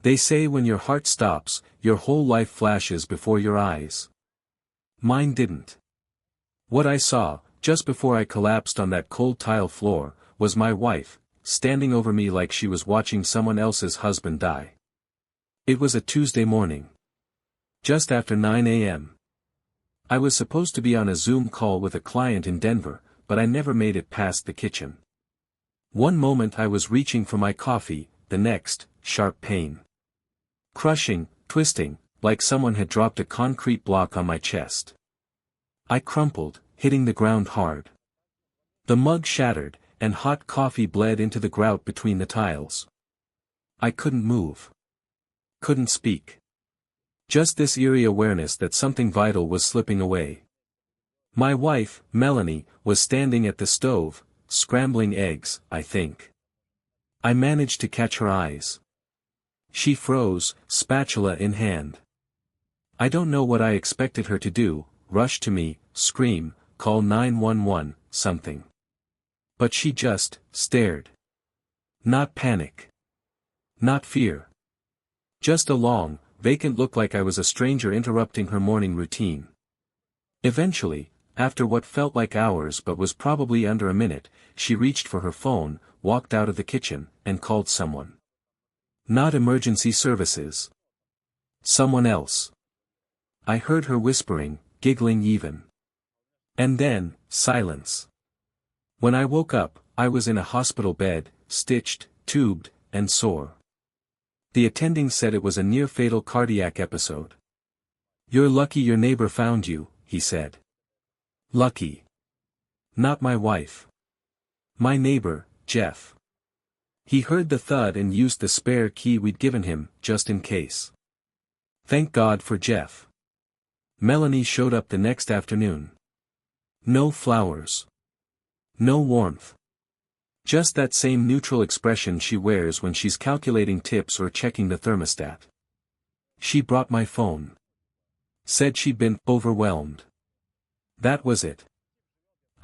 They say when your heart stops, your whole life flashes before your eyes. Mine didn't. What I saw, just before I collapsed on that cold tile floor, was my wife, standing over me like she was watching someone else's husband die. It was a Tuesday morning. Just after 9 a.m. I was supposed to be on a Zoom call with a client in Denver, but I never made it past the kitchen. One moment I was reaching for my coffee, the next, sharp pain. Crushing, twisting, like someone had dropped a concrete block on my chest. I crumpled, hitting the ground hard. The mug shattered, and hot coffee bled into the grout between the tiles. I couldn't move. Couldn't speak. Just this eerie awareness that something vital was slipping away. My wife, Melanie, was standing at the stove, scrambling eggs, I think. I managed to catch her eyes. She froze, spatula in hand. I don't know what I expected her to do, rush to me, scream, call 911, something. But she just stared. Not panic. Not fear. Just a long, vacant look like I was a stranger interrupting her morning routine. Eventually, after what felt like hours but was probably under a minute, she reached for her phone, walked out of the kitchen, and called someone. Not emergency services. Someone else. I heard her whispering, giggling even. And then, silence. When I woke up, I was in a hospital bed, stitched, tubed, and sore. The attending said it was a near-fatal cardiac episode. "You're lucky your neighbor found you," he said. Lucky. Not my wife. My neighbor, Jeff. He heard the thud and used the spare key we'd given him, just in case. Thank God for Jeff. Melanie showed up the next afternoon. No flowers. No warmth. Just that same neutral expression she wears when she's calculating tips or checking the thermostat. She brought my phone. Said she'd been overwhelmed. That was it.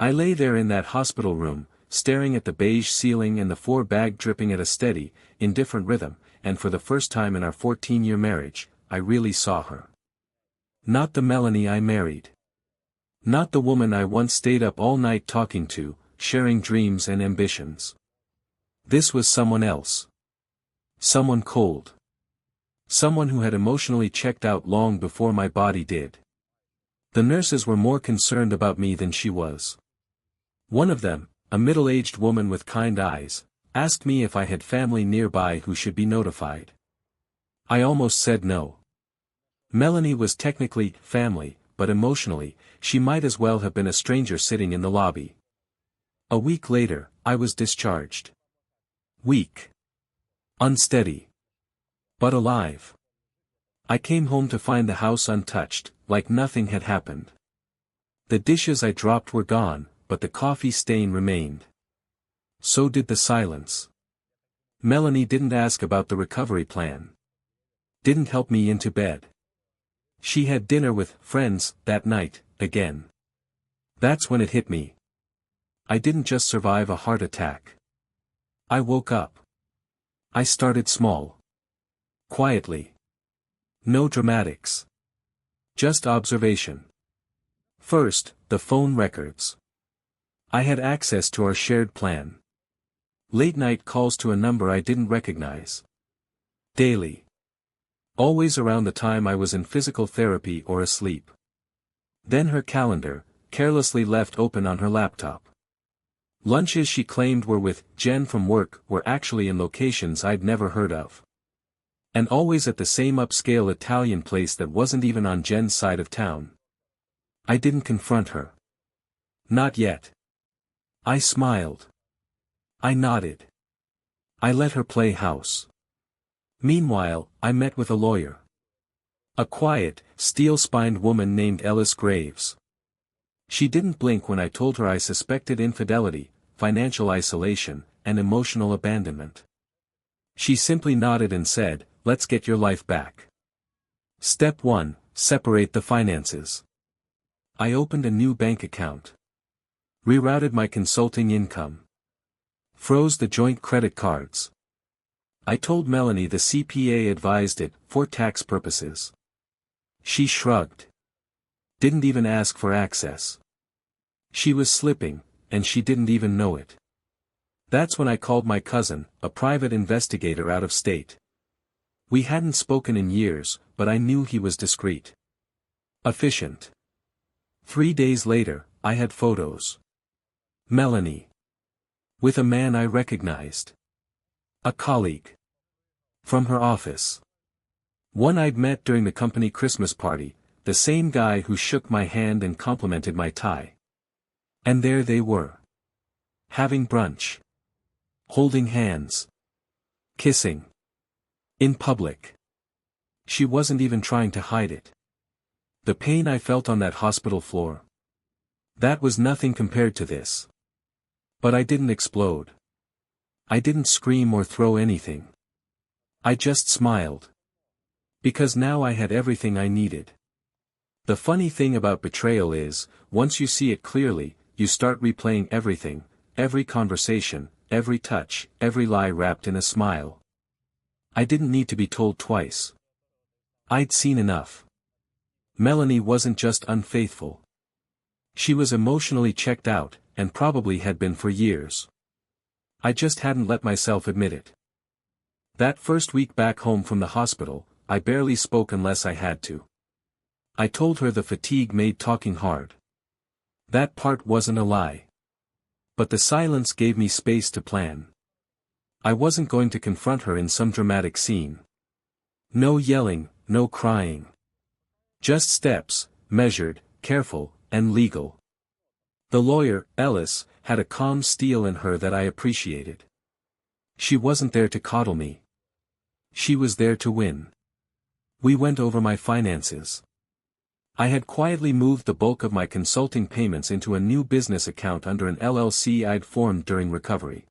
I lay there in that hospital room, staring at the beige ceiling and the floor bag dripping at a steady, indifferent rhythm, and for the first time in our 14-year marriage, I really saw her. Not the Melanie I married. Not the woman I once stayed up all night talking to, sharing dreams and ambitions. This was someone else. Someone cold. Someone who had emotionally checked out long before my body did. The nurses were more concerned about me than she was. One of them, a middle-aged woman with kind eyes, asked me if I had family nearby who should be notified. I almost said no. Melanie was technically family, but emotionally, she might as well have been a stranger sitting in the lobby. A week later, I was discharged. Weak. Unsteady. But alive. I came home to find the house untouched, like nothing had happened. The dishes I dropped were gone, but the coffee stain remained. So did the silence. Melanie didn't ask about the recovery plan. Didn't help me into bed. She had dinner with friends that night, again. That's when it hit me. I didn't just survive a heart attack. I woke up. I started small. Quietly. No dramatics. Just observation. First, the phone records. I had access to our shared plan. Late-night calls to a number I didn't recognize. Daily. Always around the time I was in physical therapy or asleep. Then her calendar, carelessly left open on her laptop. Lunches she claimed were with Jen from work were actually in locations I'd never heard of. And always at the same upscale Italian place that wasn't even on Jen's side of town. I didn't confront her. Not yet. I smiled. I nodded. I let her play house. Meanwhile, I met with a lawyer. A quiet, steel-spined woman named Ellis Graves. She didn't blink when I told her I suspected infidelity, financial isolation, and emotional abandonment. She simply nodded and said, "Let's get your life back. Step 1, separate the finances." I opened a new bank account. Rerouted my consulting income. Froze the joint credit cards. I told Melanie the CPA advised it, for tax purposes. She shrugged. Didn't even ask for access. She was slipping, and she didn't even know it. That's when I called my cousin, a private investigator out of state. We hadn't spoken in years, but I knew he was discreet. Efficient. 3 days later, I had photos. Melanie. With a man I recognized. A colleague. From her office. One I'd met during the company Christmas party, the same guy who shook my hand and complimented my tie. And there they were. Having brunch. Holding hands. Kissing. In public. She wasn't even trying to hide it. The pain I felt on that hospital floor. That was nothing compared to this. But I didn't explode. I didn't scream or throw anything. I just smiled. Because now I had everything I needed. The funny thing about betrayal is, once you see it clearly, you start replaying everything, every conversation, every touch, every lie wrapped in a smile. I didn't need to be told twice. I'd seen enough. Melanie wasn't just unfaithful. She was emotionally checked out, and probably had been for years. I just hadn't let myself admit it. That first week back home from the hospital, I barely spoke unless I had to. I told her the fatigue made talking hard. That part wasn't a lie. But the silence gave me space to plan. I wasn't going to confront her in some dramatic scene. No yelling, no crying. Just steps, measured, careful, and legal. The lawyer, Ellis, had a calm steel in her that I appreciated. She wasn't there to coddle me. She was there to win. We went over my finances. I had quietly moved the bulk of my consulting payments into a new business account under an LLC I'd formed during recovery.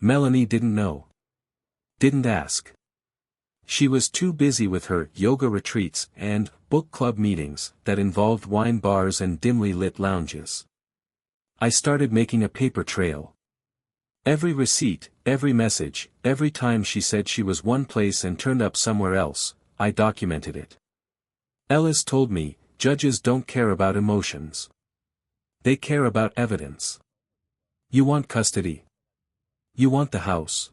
Melanie didn't know. Didn't ask. She was too busy with her yoga retreats and book club meetings that involved wine bars and dimly lit lounges. I started making a paper trail. Every receipt, every message, every time she said she was one place and turned up somewhere else, I documented it. Ellis told me, judges don't care about emotions. They care about evidence. You want custody. You want the house.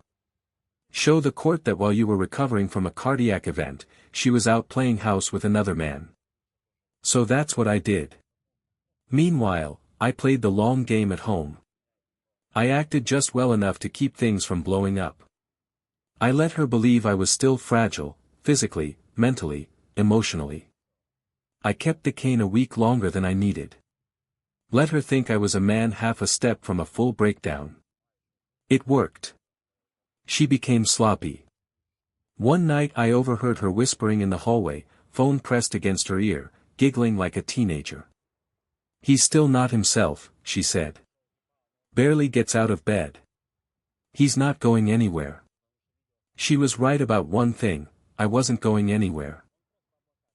Show the court that while you were recovering from a cardiac event, she was out playing house with another man. So that's what I did. Meanwhile, I played the long game at home. I acted just well enough to keep things from blowing up. I let her believe I was still fragile, physically, mentally, emotionally. I kept the cane a week longer than I needed. Let her think I was a man half a step from a full breakdown. It worked. She became sloppy. One night I overheard her whispering in the hallway, phone pressed against her ear, giggling like a teenager. He's still not himself, she said. Barely gets out of bed. He's not going anywhere. She was right about one thing, I wasn't going anywhere.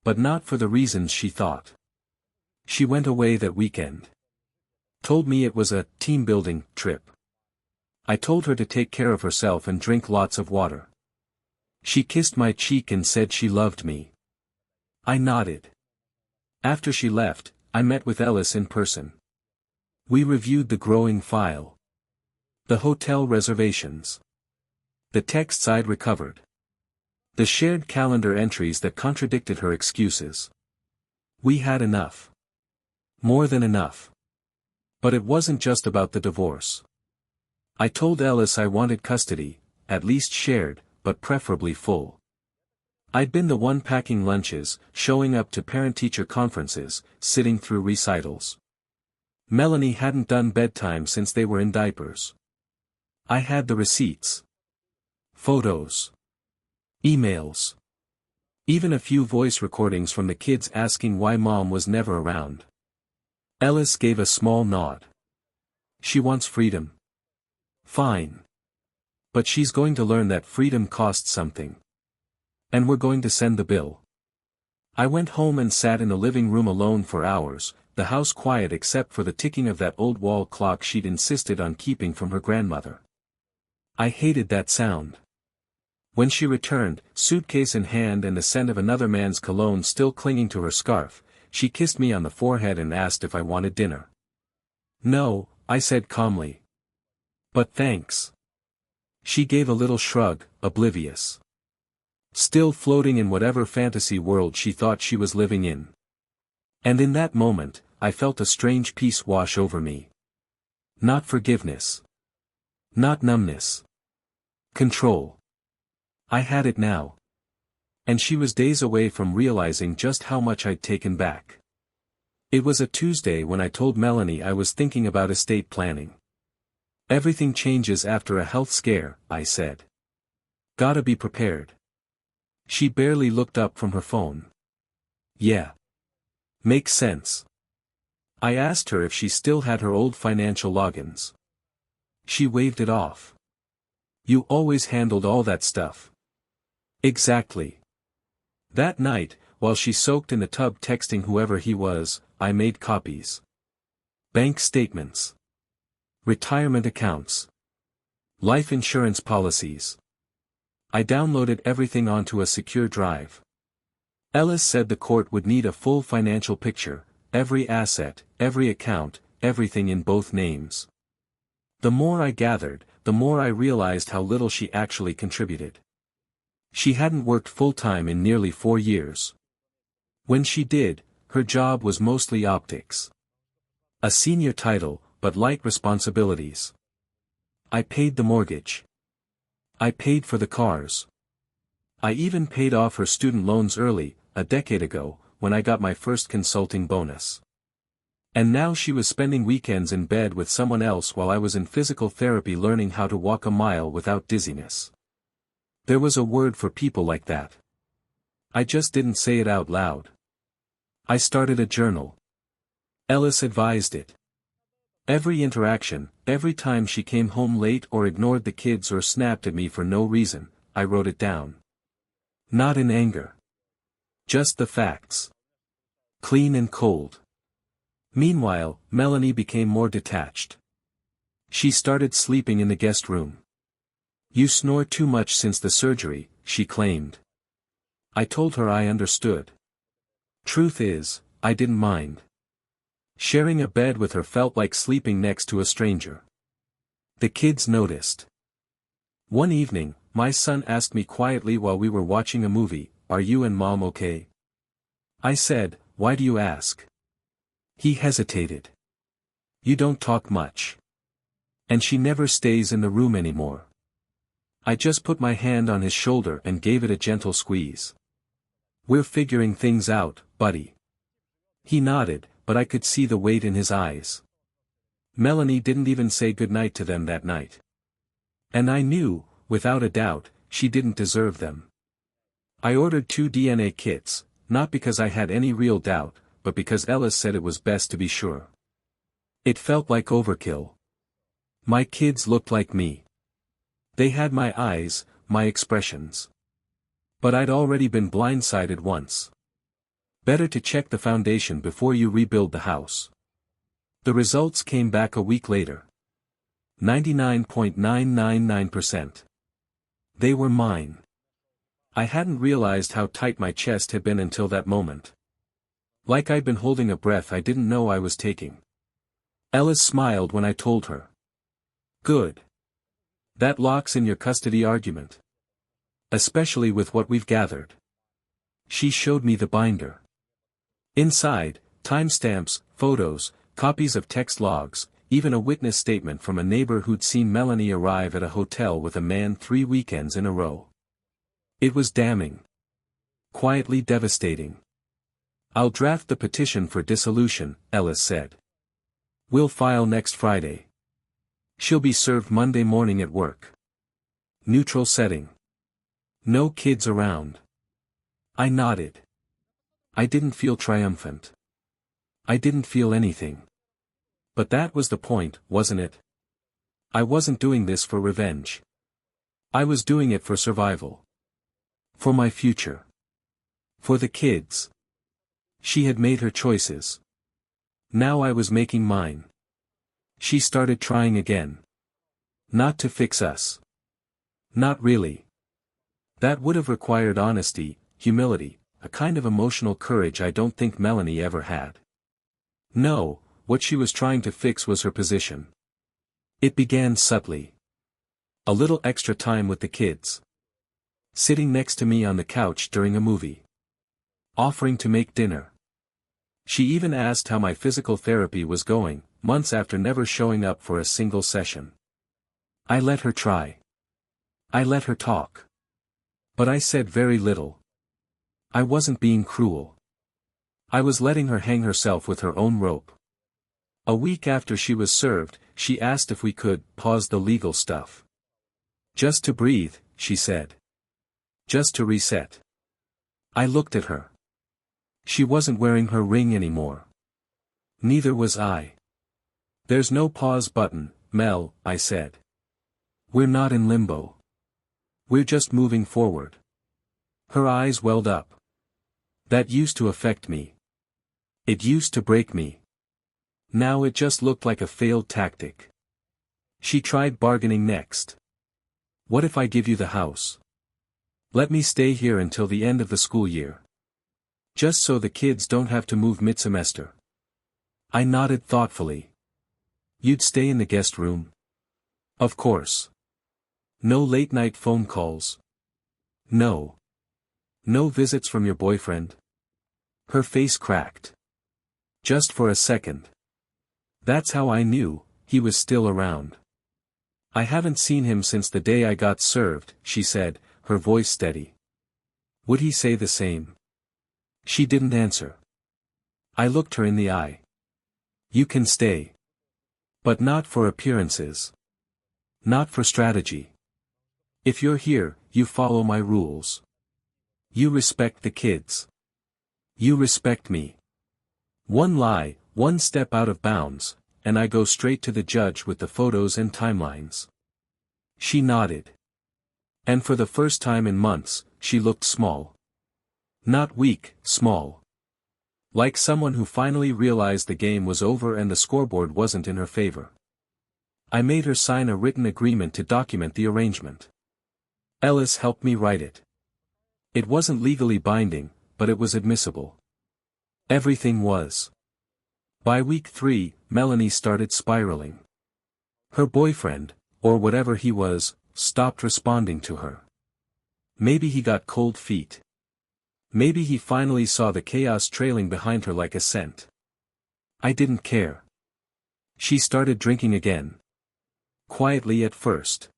But not for the reasons she thought. She went away that weekend. Told me it was a team-building trip. I told her to take care of herself and drink lots of water. She kissed my cheek and said she loved me. I nodded. After she left, I met with Ellis in person. We reviewed the growing file. The hotel reservations. The texts I'd recovered. The shared calendar entries that contradicted her excuses. We had enough. More than enough. But it wasn't just about the divorce. I told Ellis I wanted custody, at least shared, but preferably full. I'd been the one packing lunches, showing up to parent-teacher conferences, sitting through recitals. Melanie hadn't done bedtime since they were in diapers. I had the receipts. Photos. Emails. Even a few voice recordings from the kids asking why mom was never around. Ellis gave a small nod. She wants freedom. Fine. But she's going to learn that freedom costs something. And we're going to send the bill. I went home and sat in the living room alone for hours, the house quiet except for the ticking of that old wall clock she'd insisted on keeping from her grandmother. I hated that sound. When she returned, suitcase in hand and the scent of another man's cologne still clinging to her scarf, she kissed me on the forehead and asked if I wanted dinner. No, I said calmly. But thanks. She gave a little shrug, oblivious. Still floating in whatever fantasy world she thought she was living in. And in that moment, I felt a strange peace wash over me. Not forgiveness. Not numbness. Control. I had it now. And she was days away from realizing just how much I'd taken back. It was a Tuesday when I told Melanie I was thinking about estate planning. Everything changes after a health scare, I said. Gotta be prepared. She barely looked up from her phone. Yeah. Makes sense. I asked her if she still had her old financial logins. She waved it off. You always handled all that stuff. Exactly. That night, while she soaked in the tub texting whoever he was, I made copies. Bank statements. Retirement accounts. Life insurance policies. I downloaded everything onto a secure drive. Ellis said the court would need a full financial picture, every asset, every account, everything in both names. The more I gathered, the more I realized how little she actually contributed. She hadn't worked full-time in nearly 4 years. When she did, her job was mostly optics. A senior title, but light responsibilities. I paid the mortgage. I paid for the cars. I even paid off her student loans early, a decade ago, when I got my first consulting bonus. And now she was spending weekends in bed with someone else while I was in physical therapy learning how to walk a mile without dizziness. There was a word for people like that. I just didn't say it out loud. I started a journal. Ellis advised it. Every interaction, every time she came home late or ignored the kids or snapped at me for no reason, I wrote it down. Not in anger. Just the facts. Clean and cold. Meanwhile, Melanie became more detached. She started sleeping in the guest room. You snore too much since the surgery, she claimed. I told her I understood. Truth is, I didn't mind. Sharing a bed with her felt like sleeping next to a stranger. The kids noticed. One evening, my son asked me quietly while we were watching a movie, "Are you and Mom okay?" I said, "Why do you ask?" He hesitated. You don't talk much. And she never stays in the room anymore. I just put my hand on his shoulder and gave it a gentle squeeze. We're figuring things out, buddy. He nodded, but I could see the weight in his eyes. Melanie didn't even say goodnight to them that night. And I knew, without a doubt, she didn't deserve them. I ordered 2 DNA kits, not because I had any real doubt, but because Ellis said it was best to be sure. It felt like overkill. My kids looked like me. They had my eyes, my expressions. But I'd already been blindsided once. Better to check the foundation before you rebuild the house. The results came back a week later. 99.999%. They were mine. I hadn't realized how tight my chest had been until that moment. Like I'd been holding a breath I didn't know I was taking. Ellis smiled when I told her. Good. That locks in your custody argument. Especially with what we've gathered. She showed me the binder. Inside, timestamps, photos, copies of text logs, even a witness statement from a neighbor who'd seen Melanie arrive at a hotel with a man 3 weekends in a row. It was damning. Quietly devastating. I'll draft the petition for dissolution, Ellis said. We'll file next Friday. She'll be served Monday morning at work. Neutral setting. No kids around. I nodded. I didn't feel triumphant. I didn't feel anything. But that was the point, wasn't it? I wasn't doing this for revenge. I was doing it for survival. For my future. For the kids. She had made her choices. Now I was making mine. She started trying again. Not to fix us. Not really. That would have required honesty, humility, a kind of emotional courage I don't think Melanie ever had. No, what she was trying to fix was her position. It began subtly. A little extra time with the kids. Sitting next to me on the couch during a movie. Offering to make dinner. She even asked how my physical therapy was going, months after never showing up for a single session. I let her try. I let her talk. But I said very little. I wasn't being cruel. I was letting her hang herself with her own rope. A week after she was served, she asked if we could pause the legal stuff. Just to breathe, she said. Just to reset. I looked at her. She wasn't wearing her ring anymore. Neither was I. There's no pause button, Mel, I said. We're not in limbo. We're just moving forward. Her eyes welled up. That used to affect me. It used to break me. Now it just looked like a failed tactic. She tried bargaining next. What if I give you the house? Let me stay here until the end of the school year. Just so the kids don't have to move mid-semester. I nodded thoughtfully. You'd stay in the guest room? Of course. No late-night phone calls. No. No visits from your boyfriend? Her face cracked. Just for a second. That's how I knew, he was still around. I haven't seen him since the day I got served, she said, her voice steady. Would he say the same? She didn't answer. I looked her in the eye. You can stay. But not for appearances. Not for strategy. If you're here, you follow my rules. You respect the kids. You respect me. One lie, one step out of bounds, and I go straight to the judge with the photos and timelines. She nodded. And for the first time in months, she looked small. Not weak, small. Like someone who finally realized the game was over and the scoreboard wasn't in her favor. I made her sign a written agreement to document the arrangement. Ellis helped me write it. It wasn't legally binding, but it was admissible. Everything was. By week 3, Melanie started spiraling. Her boyfriend, or whatever he was, stopped responding to her. Maybe he got cold feet. Maybe he finally saw the chaos trailing behind her like a scent. I didn't care. She started drinking again. Quietly at first.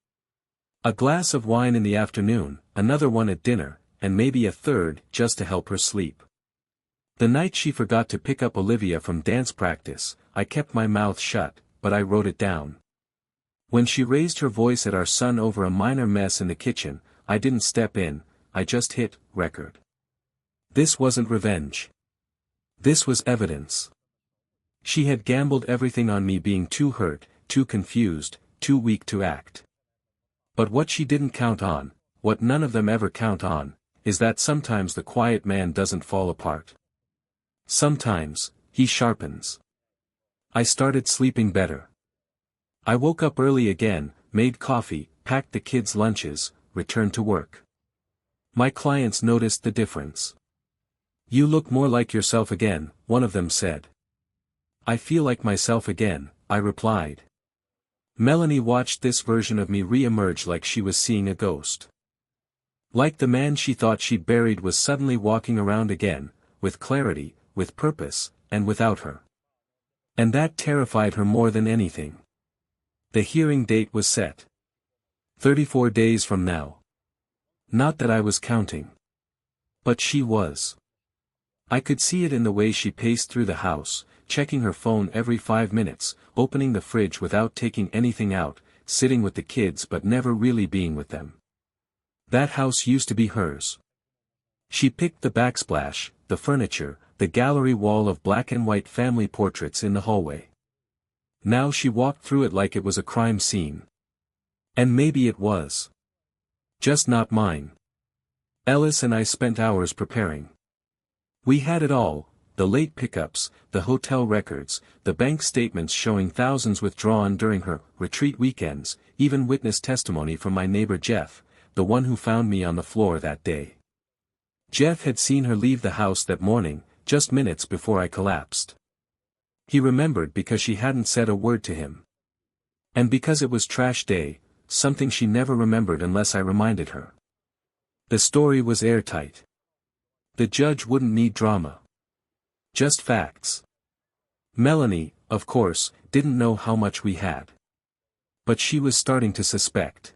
A glass of wine in the afternoon, another one at dinner, and maybe a third just to help her sleep. The night she forgot to pick up Olivia from dance practice, I kept my mouth shut, but I wrote it down. When she raised her voice at our son over a minor mess in the kitchen, I didn't step in, I just hit record. This wasn't revenge. This was evidence. She had gambled everything on me being too hurt, too confused, too weak to act. But what she didn't count on, what none of them ever count on, is that sometimes the quiet man doesn't fall apart. Sometimes, he sharpens. I started sleeping better. I woke up early again, made coffee, packed the kids' lunches, returned to work. My clients noticed the difference. You look more like yourself again, one of them said. I feel like myself again, I replied. Melanie watched this version of me re-emerge like she was seeing a ghost. Like the man she thought she'd buried was suddenly walking around again, with clarity, with purpose, and without her. And that terrified her more than anything. The hearing date was set. 34 days from now. Not that I was counting. But she was. I could see it in the way she paced through the house, checking her phone every 5 minutes, opening the fridge without taking anything out, sitting with the kids but never really being with them. That house used to be hers. She picked the backsplash, the furniture, the gallery wall of black and white family portraits in the hallway. Now she walked through it like it was a crime scene. And maybe it was. Just not mine. Ellis and I spent hours preparing. We had it all, the late pickups, the hotel records, the bank statements showing thousands withdrawn during her retreat weekends, even witness testimony from my neighbor Jeff, the one who found me on the floor that day. Jeff had seen her leave the house that morning, just minutes before I collapsed. He remembered because she hadn't said a word to him. And because it was trash day, something she never remembered unless I reminded her. The story was airtight. The judge wouldn't need drama. Just facts. Melanie, of course, didn't know how much we had. But she was starting to suspect.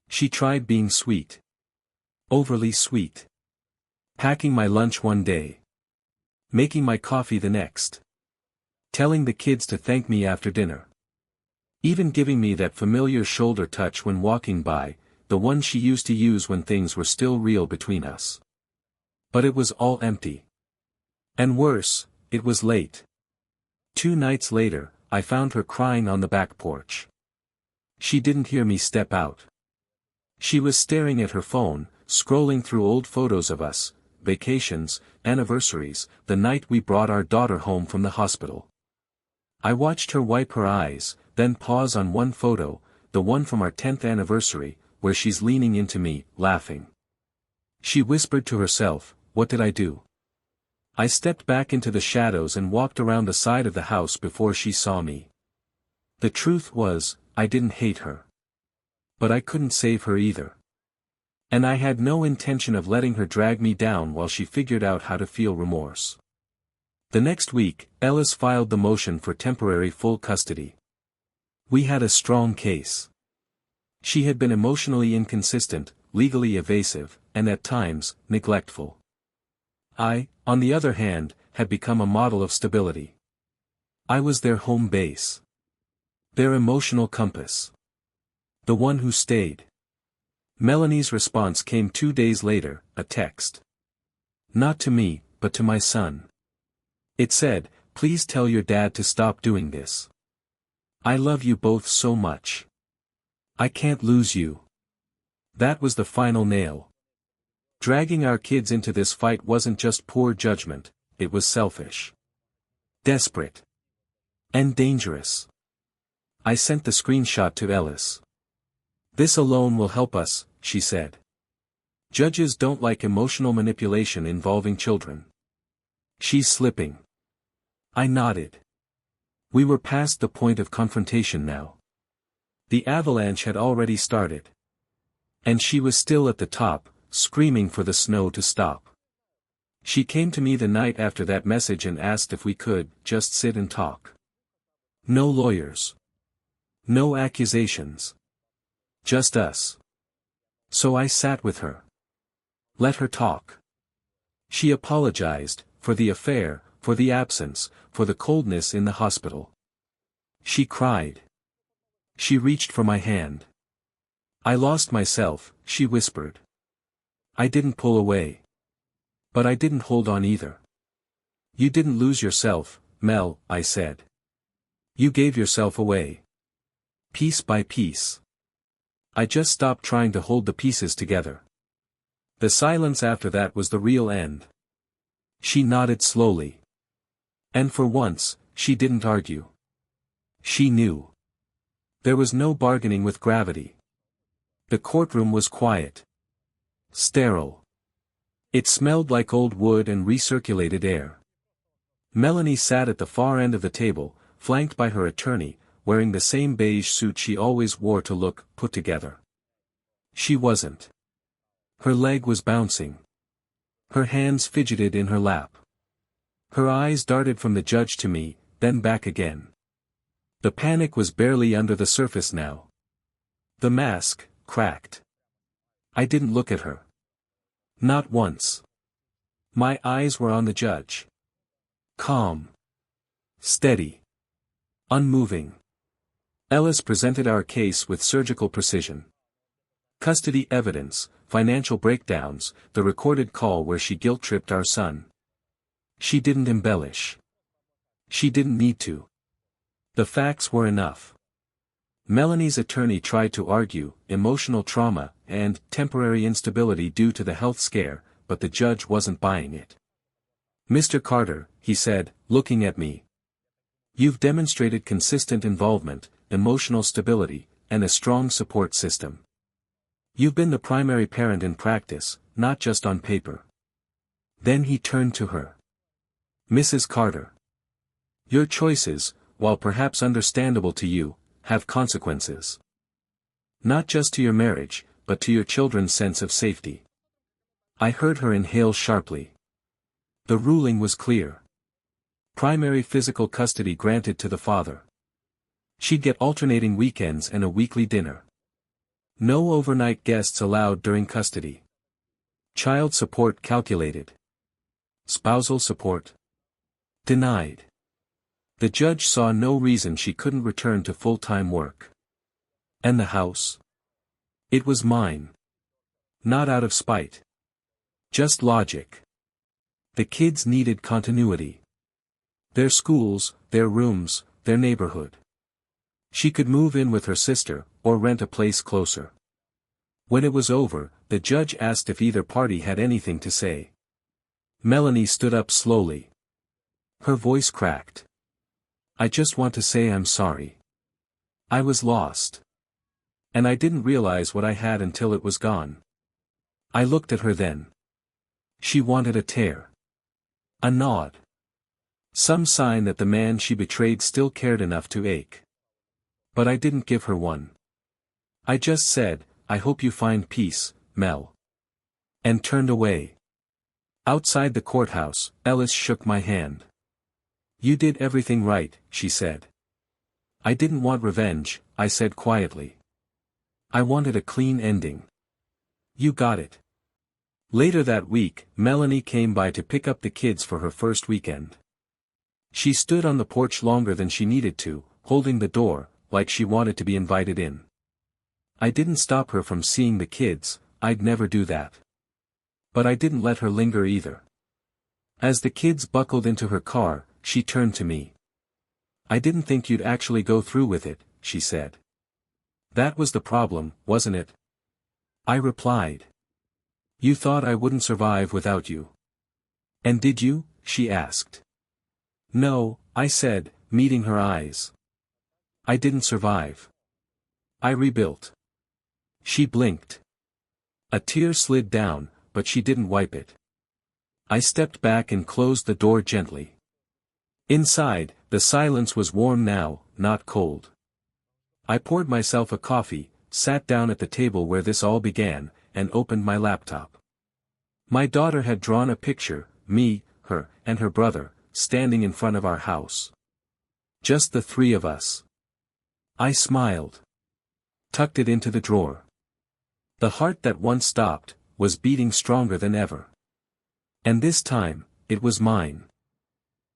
She tried being sweet. Overly sweet. Packing my lunch one day. Making my coffee the next. Telling the kids to thank me after dinner. Even giving me that familiar shoulder touch when walking by, the one she used to use when things were still real between us. But it was all empty. And worse, it was late. 2 nights later, I found her crying on the back porch. She didn't hear me step out. She was staring at her phone, scrolling through old photos of us, vacations, anniversaries, the night we brought our daughter home from the hospital. I watched her wipe her eyes, then pause on one photo, the one from our 10th anniversary, where she's leaning into me, laughing. She whispered to herself, "What did I do?" I stepped back into the shadows and walked around the side of the house before she saw me. The truth was, I didn't hate her. But I couldn't save her either. And I had no intention of letting her drag me down while she figured out how to feel remorse. The next week, Ellis filed the motion for temporary full custody. We had a strong case. She had been emotionally inconsistent, legally evasive, and at times, neglectful. I, on the other hand, had become a model of stability. I was their home base. Their emotional compass. The one who stayed. Melanie's response came 2 days later, a text. Not to me, but to my son. It said, "Please tell your dad to stop doing this. I love you both so much. I can't lose you." That was the final nail. Dragging our kids into this fight wasn't just poor judgment, it was selfish. Desperate. And dangerous. I sent the screenshot to Ellis. "This alone will help us," she said. "Judges don't like emotional manipulation involving children." "She's slipping." I nodded. We were past the point of confrontation now. The avalanche had already started. And she was still at the top, screaming for the snow to stop. She came to me the night after that message and asked if we could just sit and talk. No lawyers. No accusations. Just us. So I sat with her. Let her talk. She apologized, for the affair, for the absence, for the coldness in the hospital. She cried. She reached for my hand. "I lost myself," she whispered. I didn't pull away. But I didn't hold on either. "You didn't lose yourself, Mel," I said. "You gave yourself away. Piece by piece. I just stopped trying to hold the pieces together." The silence after that was the real end. She nodded slowly. And for once, she didn't argue. She knew. There was no bargaining with gravity. The courtroom was quiet. Sterile. It smelled like old wood and recirculated air. Melanie sat at the far end of the table, flanked by her attorney, wearing the same beige suit she always wore to look put together. She wasn't. Her leg was bouncing. Her hands fidgeted in her lap. Her eyes darted from the judge to me, then back again. The panic was barely under the surface now. The mask cracked. I didn't look at her. Not once. My eyes were on the judge. Calm. Steady. Unmoving. Ellis presented our case with surgical precision. Custody evidence, financial breakdowns, the recorded call where she guilt-tripped our son. She didn't embellish. She didn't need to. The facts were enough. Melanie's attorney tried to argue emotional trauma and temporary instability due to the health scare, but the judge wasn't buying it. "Mr. Carter," he said, looking at me. "You've demonstrated consistent involvement, emotional stability, and a strong support system. You've been the primary parent in practice, not just on paper. Then he turned to her. Mrs. Carter. Your choices, while perhaps understandable to you, have consequences. Not just to your marriage, but to your children's sense of safety. I heard her inhale sharply. The ruling was clear. Primary physical custody granted to the father. She'd get alternating weekends and a weekly dinner. No overnight guests allowed during custody. Child support calculated. Spousal support denied. The judge saw no reason she couldn't return to full-time work. And the house? It was mine. Not out of spite. Just logic. The kids needed continuity. Their schools, their rooms, their neighborhood. She could move in with her sister, or rent a place closer. When it was over, the judge asked if either party had anything to say. Melanie stood up slowly. Her voice cracked. I just want to say I'm sorry. I was lost. And I didn't realize what I had until it was gone. I looked at her then. She wanted a tear. A nod. Some sign that the man she betrayed still cared enough to ache. But I didn't give her one. I just said, I hope you find peace, Mel. And turned away. Outside the courthouse, Ellis shook my hand. You did everything right, she said. I didn't want revenge, I said quietly. I wanted a clean ending. You got it. Later that week, Melanie came by to pick up the kids for her first weekend. She stood on the porch longer than she needed to, holding the door, like she wanted to be invited in. I didn't stop her from seeing the kids, I'd never do that. But I didn't let her linger either. As the kids buckled into her car, she turned to me. I didn't think you'd actually go through with it, she said. That was the problem, wasn't it? I replied. You thought I wouldn't survive without you. And did you? She asked. No, I said, meeting her eyes. I didn't survive. I rebuilt. She blinked. A tear slid down, but she didn't wipe it. I stepped back and closed the door gently. Inside, the silence was warm now, not cold. I poured myself a coffee, sat down at the table where this all began, and opened my laptop. My daughter had drawn a picture, me, her, and her brother, standing in front of our house. Just the three of us. I smiled. Tucked it into the drawer. The heart that once stopped, was beating stronger than ever. And this time, it was mine.